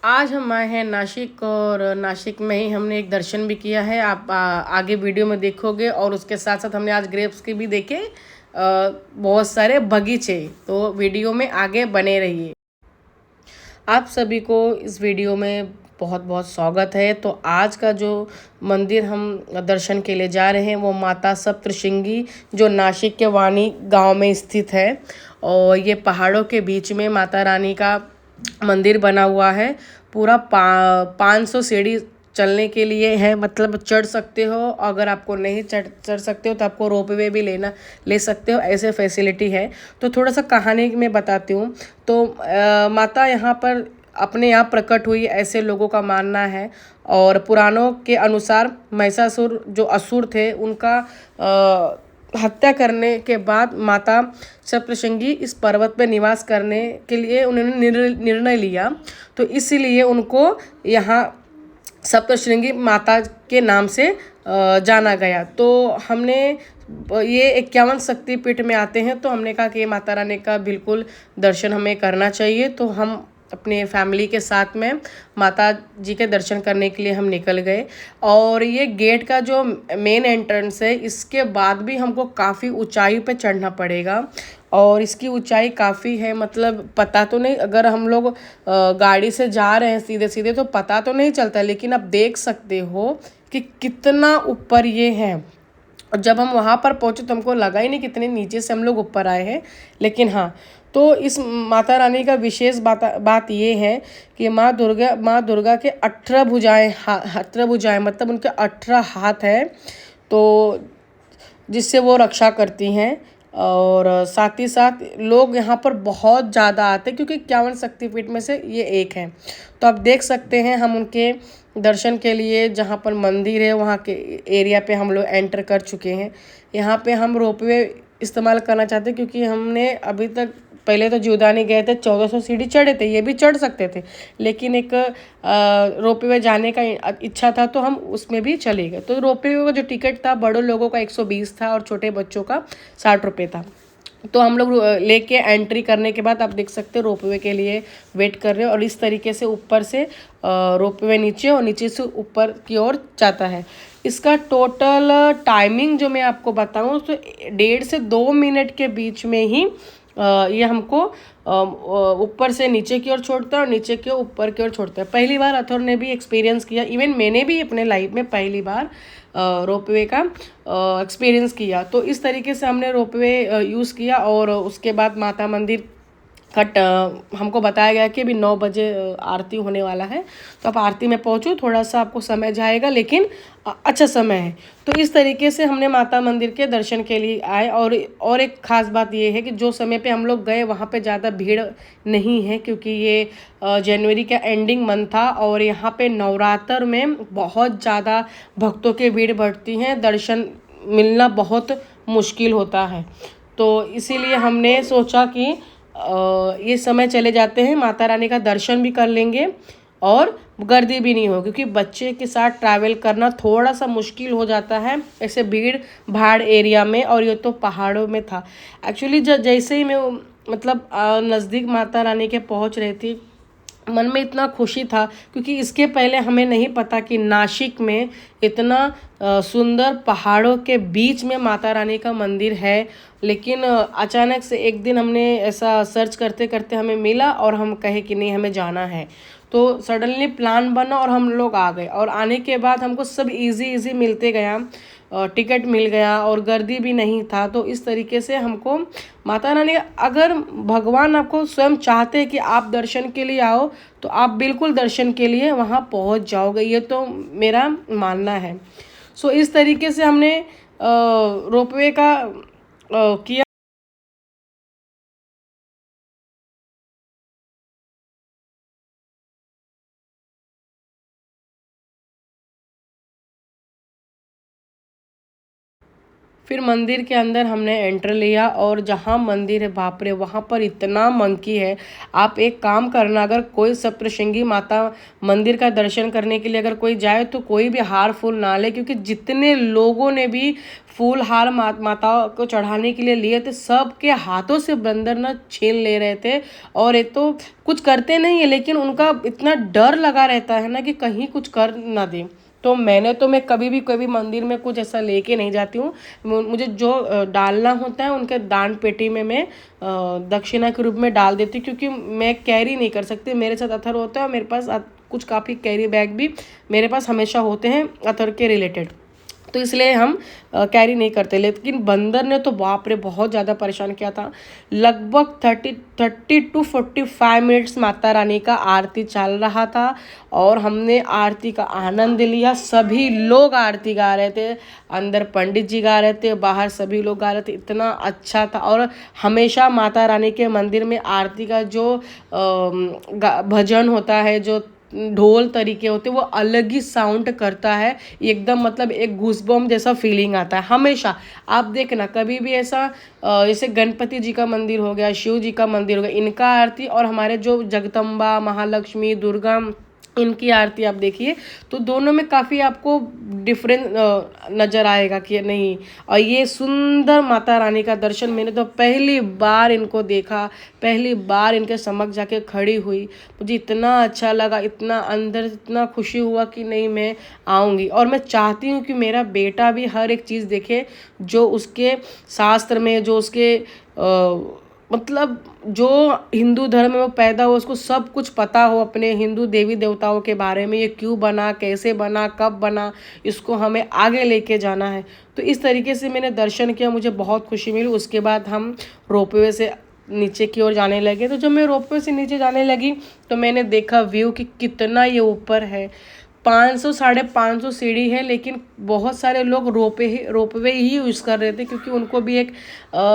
आज हम आए हैं नासिक और नासिक में ही हमने एक दर्शन भी किया है। आप आगे वीडियो में देखोगे और उसके साथ साथ हमने आज ग्रेप्स के भी देखे बहुत सारे बगीचे। तो वीडियो में आगे बने रहिए। आप सभी को इस वीडियो में बहुत बहुत स्वागत है। तो आज का जो मंदिर हम दर्शन के लिए जा रहे हैं वो माता सप्तशृंगी जो नासिक के वाणी गांव में स्थित है। और ये पहाड़ों के बीच में माता रानी का मंदिर बना हुआ है। पूरा 500 सीढ़ी चलने के लिए है, मतलब चढ़ सकते हो। अगर आपको नहीं चढ़ सकते हो तो आपको रोपवे भी ले सकते हो, ऐसे फैसिलिटी है। तो थोड़ा सा कहानी में बताती हूँ। तो माता यहाँ पर अपने आप प्रकट हुई, ऐसे लोगों का मानना है। और पुराणों के अनुसार महिषासुर जो असुर थे उनका हत्या करने के बाद माता सप्तशृंगी इस पर्वत पर निवास करने के लिए उन्होंने निर्णय लिया। तो इसीलिए उनको यहाँ सप्तशृंगी माता के नाम से जाना गया। तो हमने ये 51 शक्तिपीठ में आते हैं, तो हमने कहा कि ये माता रानी का बिल्कुल दर्शन हमें करना चाहिए। तो हम अपने फैमिली के साथ में माता जी के दर्शन करने के लिए हम निकल गए। और ये गेट का जो मेन एंट्रेंस है, इसके बाद भी हमको काफ़ी ऊंचाई पे चढ़ना पड़ेगा। और इसकी ऊंचाई काफ़ी है, मतलब पता तो नहीं, अगर हम लोग गाड़ी से जा रहे हैं सीधे सीधे तो पता तो नहीं चलता, लेकिन आप देख सकते हो कि कितना ऊपर ये है। और जब हम वहाँ पर पहुँचे तो हमको लगा ही नहीं कितने नीचे से हम लोग ऊपर आए हैं। लेकिन हाँ, तो इस माता रानी का विशेष बात ये है कि माँ दुर्गा के 18 भुजाएं, 18 भुजाएं मतलब उनके 18 हाथ है। तो जिससे वो रक्षा करती हैं। और साथ ही साथ लोग यहाँ पर बहुत ज़्यादा आते हैं, क्योंकि 51 शक्तिपीठ में से ये एक है। तो आप देख सकते हैं, हम उनके दर्शन के लिए जहाँ पर मंदिर है वहाँ के एरिया पे हम लोग एंटर कर चुके हैं। यहाँ पे हम रोपवे इस्तेमाल करना चाहते हैं, क्योंकि हमने अभी तक पहले तो जीवदानी गए थे, 1400 सीढ़ी चढ़े थे, ये भी चढ़ सकते थे। लेकिन एक रोपवे जाने का इच्छा था तो हम उसमें भी चले गए। तो रोपवे का जो टिकट था बड़ों लोगों का 120 था और छोटे बच्चों का 60 रुपये था। तो हम लोग लेके एंट्री करने के बाद आप देख सकते हो रोपवे के लिए वेट कर रहे हो। और इस तरीके से ऊपर से रोपवे नीचे और नीचे से ऊपर की ओर जाता है। इसका टोटल टाइमिंग जो मैं आपको बताऊं तो 1.5 से 2 मिनट के बीच में ही ये हमको ऊपर से नीचे की ओर छोड़ता है और नीचे की ओर ऊपर की ओर छोड़ता है। पहली बार अथुर ने भी एक्सपीरियंस किया, इवन मैंने भी अपने लाइफ में पहली बार रोपवे का एक्सपीरियंस किया। तो इस तरीके से हमने रोपवे यूज़ किया। और उसके बाद माता मंदिर कट हमको बताया गया कि अभी 9 बजे आरती होने वाला है। तो आप आरती में पहुँचो, थोड़ा सा आपको समय जाएगा लेकिन अच्छा समय है। तो इस तरीके से हमने माता मंदिर के दर्शन के लिए आए। और एक ख़ास बात ये है कि जो समय पे हम लोग गए वहाँ पे ज़्यादा भीड़ नहीं है, क्योंकि ये जनवरी का एंडिंग मंथ था। और यहाँ पे नवरात्र में बहुत ज़्यादा भक्तों की भीड़ बढ़ती हैं, दर्शन मिलना बहुत मुश्किल होता है। तो इसीलिए हमने सोचा कि ये समय चले जाते हैं, माता रानी का दर्शन भी कर लेंगे और गर्दी भी नहीं हो, क्योंकि बच्चे के साथ ट्रैवल करना थोड़ा सा मुश्किल हो जाता है ऐसे भीड़ भाड़ एरिया में। और ये तो पहाड़ों में था। एक्चुअली जैसे ही मैं मतलब नज़दीक माता रानी के पहुंच रही थी, मन में इतना खुशी था, क्योंकि इसके पहले हमें नहीं पता कि नासिक में इतना सुंदर पहाड़ों के बीच में माता रानी का मंदिर है। लेकिन अचानक से एक दिन हमने ऐसा सर्च करते करते हमें मिला और हम कहे कि नहीं, हमें जाना है। तो सडनली प्लान बना और हम लोग आ गए। और आने के बाद हमको सब इजी इजी मिलते गया, टिकट मिल गया और गर्दी भी नहीं था। तो इस तरीके से हमको माता रानी, अगर भगवान आपको स्वयं चाहते हैं कि आप दर्शन के लिए आओ तो आप बिल्कुल दर्शन के लिए वहाँ पहुँच जाओगे, ये तो मेरा मानना है। सो इस तरीके से हमने रोपवे का किया। फिर मंदिर के अंदर हमने एंटर लिया और जहाँ मंदिर है बाप रे वहाँ पर इतना मंकी है। आप एक काम करना, अगर कोई सप्तशृंगी माता मंदिर का दर्शन करने के लिए अगर कोई जाए तो कोई भी हार फूल ना ले, क्योंकि जितने लोगों ने भी फूल हार माता को चढ़ाने के लिए लिए थे सबके हाथों से बंदर ना छीन ले रहे थे। और एक तो कुछ करते नहीं है लेकिन उनका इतना डर लगा रहता है ना कि कहीं कुछ कर ना दे। तो मैं कभी भी कोई भी मंदिर में कुछ ऐसा लेके नहीं जाती हूँ। मुझे जो डालना होता है उनके दान पेटी में मैं दक्षिणा के रूप में डाल देती हूँ, क्योंकि मैं कैरी नहीं कर सकती। मेरे साथ अथर होता है और मेरे पास कुछ काफ़ी कैरी बैग भी मेरे पास हमेशा होते हैं अथर के रिलेटेड, तो इसलिए हम कैरी नहीं करते। लेकिन बंदर ने तो बाप रे बहुत ज़्यादा परेशान किया था। लगभग 30 to 45 मिनट्स माता रानी का आरती चल रहा था और हमने आरती का आनंद लिया। सभी लोग आरती गा रहे थे, अंदर पंडित जी गा रहे थे, बाहर सभी लोग गा रहे थे, इतना अच्छा था। और हमेशा माता रानी के मंदिर में आरती का जो भजन होता है, जो ढोल तरीके होते वो अलग ही साउंड करता है, एकदम मतलब एक गूसबम्प जैसा फीलिंग आता है हमेशा। आप देखना कभी भी ऐसा जैसे गणपति जी का मंदिर हो गया, शिव जी का मंदिर हो गया, इनका आरती और हमारे जो जगदम्बा, महालक्ष्मी, दुर्गा, इनकी आरती आप देखिए तो दोनों में काफ़ी आपको डिफरेंस नज़र आएगा कि नहीं। और ये सुंदर माता रानी का दर्शन मैंने तो पहली बार इनको देखा, पहली बार इनके समक्ष जाके खड़ी हुई, मुझे इतना अच्छा लगा, इतना अंदर इतना खुशी हुआ कि नहीं मैं आऊँगी। और मैं चाहती हूँ कि मेरा बेटा भी हर एक चीज़ देखे जो उसके शास्त्र में, जो उसके मतलब जो हिंदू धर्म में वो पैदा हो, उसको सब कुछ पता हो अपने हिंदू देवी देवताओं के बारे में, ये क्यों बना, कैसे बना, कब बना, इसको हमें आगे लेके जाना है। तो इस तरीके से मैंने दर्शन किया, मुझे बहुत खुशी मिली। उसके बाद हम रोपवे से नीचे की ओर जाने लगे। तो जब मैं रोपवे से नीचे जाने लगी तो मैंने देखा व्यू कि कितना ये ऊपर है। 500 550 सीढ़ी है, लेकिन बहुत सारे लोग रोपवे ही यूज़ कर रहे थे, क्योंकि उनको भी एक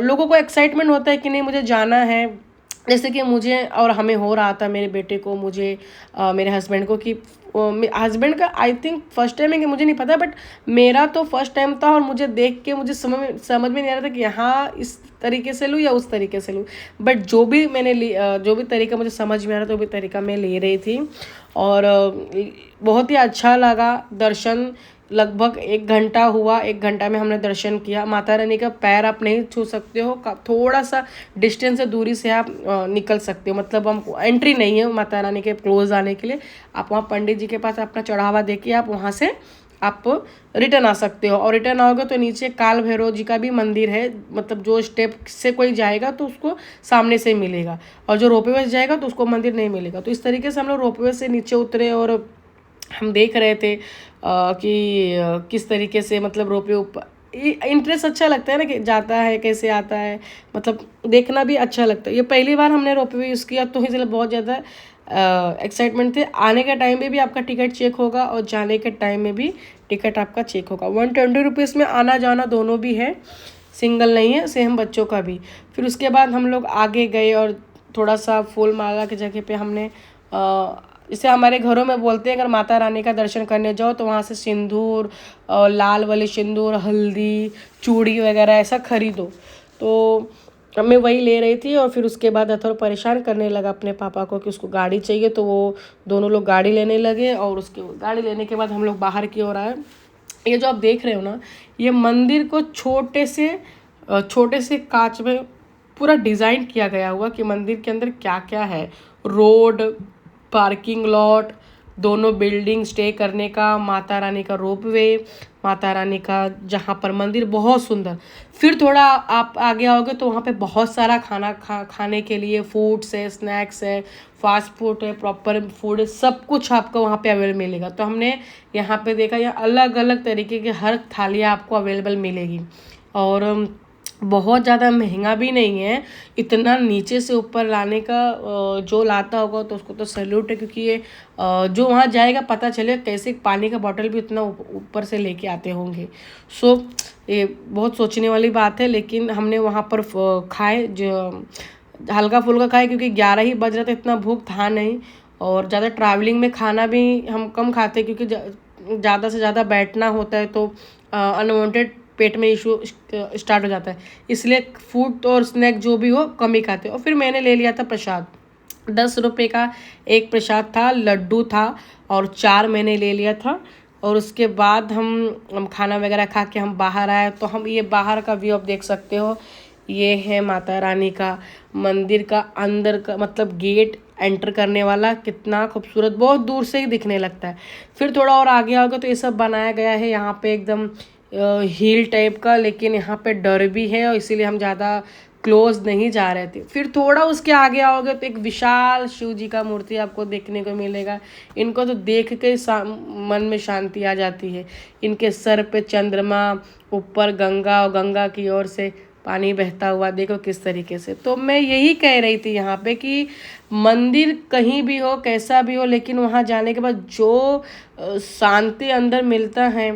लोगों को एक्साइटमेंट होता है कि नहीं मुझे जाना है। जैसे कि मुझे और हमें हो रहा था, मेरे बेटे को, मुझे मेरे हस्बैंड को, कि हस्बैंड का आई थिंक फर्स्ट टाइम है कि मुझे नहीं पता, बट मेरा तो फर्स्ट टाइम था। और मुझे देख के मुझे समझ में नहीं आ रहा था कि यहाँ इस तरीके से लूँ या उस तरीके से लूँ, बट जो भी मैंने जो भी तरीका मुझे समझ में आ रहा था वो भी तरीका मैं ले रही थी। और बहुत ही अच्छा लगा दर्शन। लगभग 1 घंटा हुआ, 1 घंटा में हमने दर्शन किया। माता रानी का पैर आप नहीं छू सकते हो, थोड़ा सा डिस्टेंस से दूरी से आप निकल सकते हो, मतलब हम एंट्री नहीं है माता रानी के क्लोज आने के लिए। आप वहाँ पंडित जी के पास अपना चढ़ावा दे के आप वहाँ से आप रिटर्न आ सकते हो। और रिटर्न आओगे तो नीचे काल भैरव जी का भी मंदिर है, मतलब जो स्टेप से कोई जाएगा तो उसको सामने से मिलेगा, और जो रोपवे से जाएगा तो उसको मंदिर नहीं मिलेगा। तो इस तरीके से हम लोग रोपवे से नीचे उतरे और हम देख रहे थे कि किस तरीके से मतलब रोपवे ऊपर, इंटरेस्ट अच्छा लगता है ना कि जाता है कैसे आता है, मतलब देखना भी अच्छा लगता है। ये पहली बार हमने रोपवे यूज़ किया तो इसलिए बहुत ज़्यादा एक्साइटमेंट थे। आने के टाइम में भी आपका टिकट चेक होगा और जाने के टाइम में भी टिकट आपका चेक होगा। 120 रुपीज़ में आना जाना दोनों भी है, सिंगल नहीं है, सेम बच्चों का भी। फिर उसके बाद हम लोग आगे गए और थोड़ा सा फूल माला की जगह पे हमने जैसे हमारे घरों में बोलते हैं अगर माता रानी का दर्शन करने जाओ तो वहाँ से सिंदूर, लाल वाली सिंदूर, हल्दी, चूड़ी वगैरह ऐसा खरीदो। तो मैं वही ले रही थी। और फिर उसके बाद थोड़ा परेशान करने लगा अपने पापा को कि उसको गाड़ी चाहिए, तो वो दोनों लोग गाड़ी लेने लगे। और उसके गाड़ी लेने के बाद हम लोग बाहर की ओर आए। ये जो आप देख रहे हो ना, ये मंदिर को छोटे से कांच में पूरा डिज़ाइन किया गया हुआ कि मंदिर के अंदर क्या क्या है। रोड, पार्किंग लॉट, दोनों बिल्डिंग, स्टे करने का, माता रानी का रोपवे, माता रानी का जहाँ पर मंदिर, बहुत सुंदर। फिर थोड़ा आप आगे आओगे तो वहाँ पे बहुत सारा खाने के लिए फूड्स है, स्नैक्स है, फास्ट फूड है, प्रॉपर फूड है, सब कुछ आपको वहाँ पे अवेलेबल मिलेगा। तो हमने यहाँ पे देखा यहाँ अलग अलग तरीके की हर थालियाँ आपको अवेलेबल मिलेगी। और बहुत ज़्यादा महंगा भी नहीं है, इतना नीचे से ऊपर लाने का जो लाता होगा तो उसको तो सैल्यूट है, क्योंकि ये जो वहाँ जाएगा पता चलेगा कैसे पानी का बॉटल भी उतना ऊपर से लेके आते होंगे। सो ये बहुत सोचने वाली बात है। लेकिन हमने वहाँ पर खाए, जो हल्का फुल्का खाए, क्योंकि 11 ही बज रहा था, इतना भूख था नहीं। और ज़्यादा ट्रैवलिंग में खाना भी हम कम खाते, क्योंकि ज़्यादा से ज़्यादा बैठना होता है तो अनवांटेड पेट में इशू स्टार्ट हो जाता है, इसलिए फूड और स्नैक जो भी हो कम ही खाते हैं। और फिर मैंने ले लिया था प्रसाद, 10 रुपये का एक प्रसाद था, लड्डू था और 4 मैंने ले लिया था। और उसके बाद हम खाना वगैरह खा के हम बाहर आए, तो हम ये बाहर का व्यू आप देख सकते हो। ये है माता रानी का मंदिर का अंदर का मतलब गेट एंटर करने वाला, कितना खूबसूरत, बहुत दूर से ही दिखने लगता है। फिर थोड़ा और आगे आओगे तो ये सब बनाया गया है यहाँ पे एकदम हिल टाइप का, लेकिन यहाँ पे डर भी है और इसीलिए हम ज़्यादा क्लोज नहीं जा रहे थे। फिर थोड़ा उसके आगे आओगे तो एक विशाल शिव जी का मूर्ति आपको देखने को मिलेगा। इनको तो देख के मन में शांति आ जाती है। इनके सर पे चंद्रमा, ऊपर गंगा और गंगा की ओर से पानी बहता हुआ, देखो किस तरीके से। तो मैं यही कह रही थी यहाँ पे कि मंदिर कहीं भी हो, कैसा भी हो, लेकिन वहाँ जाने के बाद जो शांति अंदर मिलता है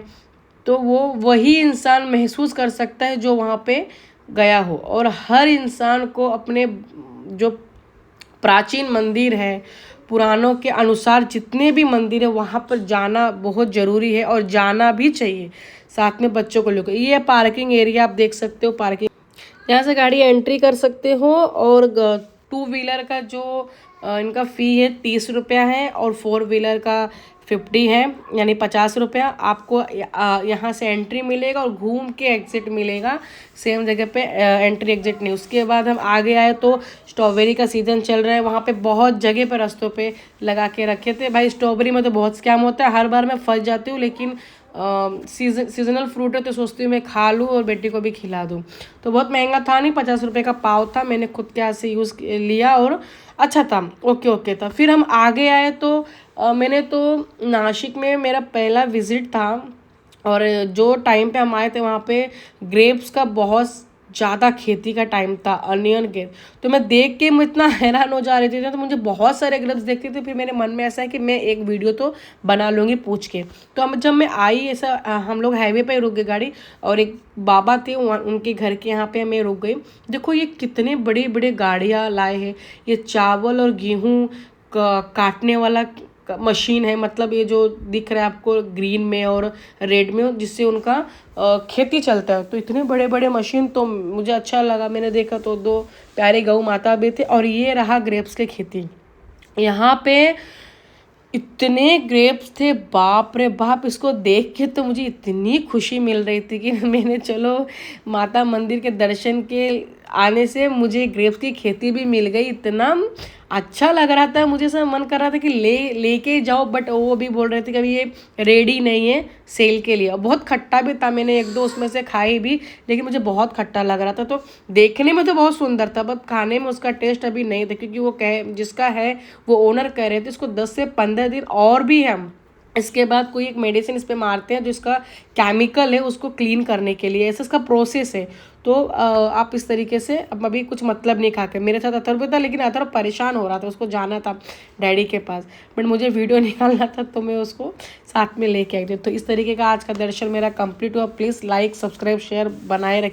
तो वो वही इंसान महसूस कर सकता है जो वहाँ पे गया हो। और हर इंसान को अपने जो प्राचीन मंदिर है, पुराणों के अनुसार जितने भी मंदिर है वहाँ पर जाना बहुत ज़रूरी है और जाना भी चाहिए, साथ में बच्चों को लेकर। ये पार्किंग एरिया आप देख सकते हो, पार्किंग यहाँ से गाड़ी एंट्री कर सकते हो। और 2 व्हीलर का जो इनका फ़ी है 30 रुपया है और 4 व्हीलर का 50 है, यानी 50 रुपया। आपको यहाँ से एंट्री मिलेगा और घूम के एग्जिट मिलेगा, सेम जगह पे एंट्री एग्जिट नहीं। उसके बाद हम आगे आए तो स्ट्रॉबेरी का सीज़न चल रहा है, वहाँ पे बहुत जगह पर रास्तों पे लगा के रखे थे। भाई स्ट्रॉबेरी में तो बहुत स्कैम होता है, हर बार मैं फंस जाती हूँ, लेकिन सीजनल फ्रूट है तो सोचती हूँ मैं खा लूँ और बेटी को भी खिला दूँ। तो बहुत महंगा था नहीं, 50 रुपये का पाव था, मैंने खुद के हाथ से यूज़ लिया और अच्छा था, ओके था। फिर हम आगे आए तो मैंने तो नासिक में मेरा पहला विज़िट था और जो टाइम पे हम आए थे वहाँ पे ग्रेप्स का बहुत ज़्यादा खेती का टाइम था, अनियन ग्रेप। तो मैं देख के मैं इतना हैरान हो जा रही थी, तो मुझे बहुत सारे ग्रेप्स देखते थे। फिर मेरे मन में ऐसा है कि मैं एक वीडियो तो बना लूँगी पूछ के। तो हम जब मैं आई ऐसा हम लोग हाईवे पे रुक गए गाड़ी, और एक बाबा थे उनके घर के यहाँ पे मैं रुक गई। देखो ये कितने बड़े बड़े गाड़ियाँ लाए हैं, ये चावल और गेहूँ काटने वाला मशीन है, मतलब ये जो दिख रहा है आपको ग्रीन में और रेड में, जिससे उनका खेती चलता है। तो इतने बड़े बड़े मशीन तो मुझे अच्छा लगा, मैंने देखा तो 2 प्यारे गऊ माता भी थे। और ये रहा ग्रेप्स की खेती, यहाँ पे इतने ग्रेप्स थे, बाप रे बाप। इसको देख के तो मुझे इतनी खुशी मिल रही थी कि मैंने चलो माता मंदिर के दर्शन के आने से मुझे ग्रेप्स की खेती भी मिल गई। इतना अच्छा लग रहा था, मुझे सब मन कर रहा था कि लेके जाओ, बट वो भी बोल रहे थे कि अभी ये रेडी नहीं है सेल के लिए। बहुत खट्टा भी था, मैंने 1-2 उसमें से खाई भी, लेकिन मुझे बहुत खट्टा लग रहा था। तो देखने में तो बहुत सुंदर था, बट खाने में उसका टेस्ट अभी नहीं था, क्योंकि वो जिसका है वो ओनर कह रहे थे इसको 10 से 15 दिन और भी है, इसके बाद कोई एक मेडिसिन इस पर मारते हैं जो इसका केमिकल है उसको क्लीन करने के लिए, ऐसा इसका प्रोसेस है। तो आप इस तरीके से, अब अभी कुछ मतलब नहीं खा के। मेरे साथ अथर्व था, लेकिन अथर्व परेशान हो रहा था, उसको जाना था डैडी के पास, बट मुझे वीडियो निकालना था तो मैं उसको साथ में लेके आई थी। तो इस तरीके का आज का दर्शन मेरा कंप्लीट हुआ। प्लीज़ लाइक, सब्सक्राइब, शेयर बनाए रखिए।